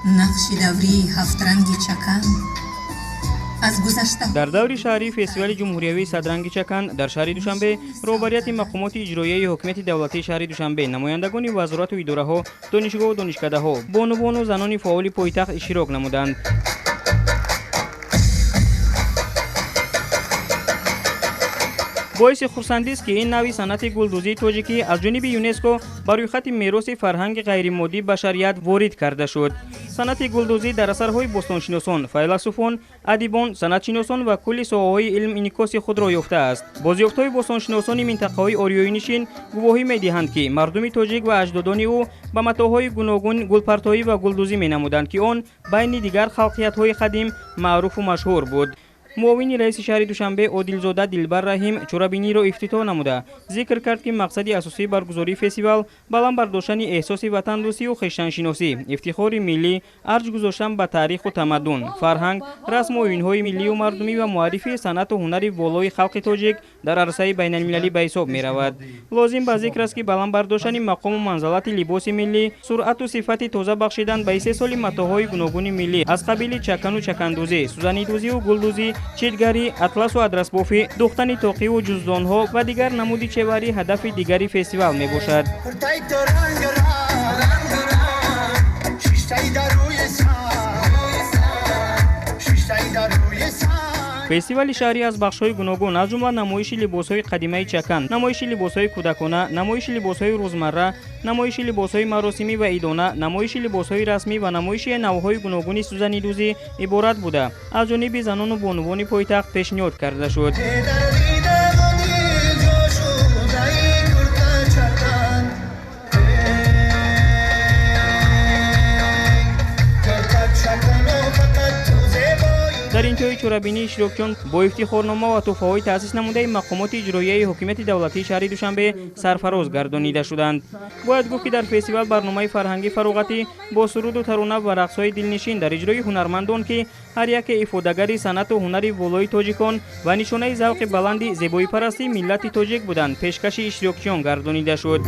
نقش دوری هفت رنگی چکن از گذشته. در دور شهری فستیوال جمهوریوی صدرنگ چکن در شهر دوشنبه روبریت مقامات اجرایی حکومت دولتی شهر دوشنبه، نمایندگان وزارت و اداره‌ها، دانشگاه و دانشکده‌ها، بانوان و زنان فعال پایتخت اشتراک نمودند. باعث خرسندی است که این نوع صنعت گلدوزی تاجیکی از جانب یونسکو بر روی خط میراث فرهنگ غیرمادی بشریت وارد کرده شد. صنعت گلدوزی در اثرهای باستانشناسان، فیلسوفان، ادیبان، صنعتشناسان و کل ساحه‌های علم انعکاس خود را یافته است. بازیافت‌های باستانشناسان منطقه‌های آریایی نشین گواهی می‌دهند که مردم تاجیک و اجدادان او به متاعهای گوناگون گلپرتایی و گلدوزی می‌نمودند که آن بین دیگر خلقیت‌های قدیم معروف و مشهور بود. معاون رئیس شهر دوشنبه عادلزاده دلبر رحیم چورابینی را افتتاح نموده ذکر کرد که مقصد اساسی برگزاری فستیوال بلند برداشتن احساس وطن دوستی و خویشتن‌شناسی، افتخار ملی، ارج گذاشتن به تاریخ و تمدن، فرهنگ، رسم و آیین‌های ملی و مردمی و معرفی صنعت و هنر والای خلق تاجیک در عرصه بین‌المللی به حساب می‌رود. لازم به ذکر است که بلند برداشتن مقام و منزلت لباس ملی، سرعت و صفت تازه بخشیدن به 3 سال متاعهای گوناگون ملی از قبیل چکن و چکندوزی، سوزنی‌دوزی و گلدوزی، چیتگری، اطلس و ادرس بافی، دوختن تاقی و جزدانها و دیگر نمودی چهوری هدف دیگری فستیوال می باشد. فستیوال شهری از بخش‌های گوناگون از جمله نمایش لباس‌های قدیمی چکن، نمایش لباس‌های کودکانه، نمایش لباس‌های روزمره، نمایش لباس‌های مراسمی و عیدانه، نمایش لباس‌های رسمی و نمایش نوع‌های گوناگون سوزنی‌دوزی عبارت بوده. از جانب زنان و بانوان پایتخت پیشنهاد کرده شد. در انتهای چورابینی اشتراکیان با افتخارنامه و تحفه‌های تأسیس نموده مقامات اجرایی حکومت دولتی شهر دوشنبه سرفراز گردانیده شدند. باید گفت که در فستیوال برنامه فرهنگی فراغتی با سرود و ترانه و رقص‌های دلنشین در اجرای هنرمندان که هر یک افاده‌گری صنعت و هنر والای تاجیکان و نشانه ذوق بلند زیبایی پرستی ملت تاجیک بودند پیشکش اشتراکیان گردانیده شد.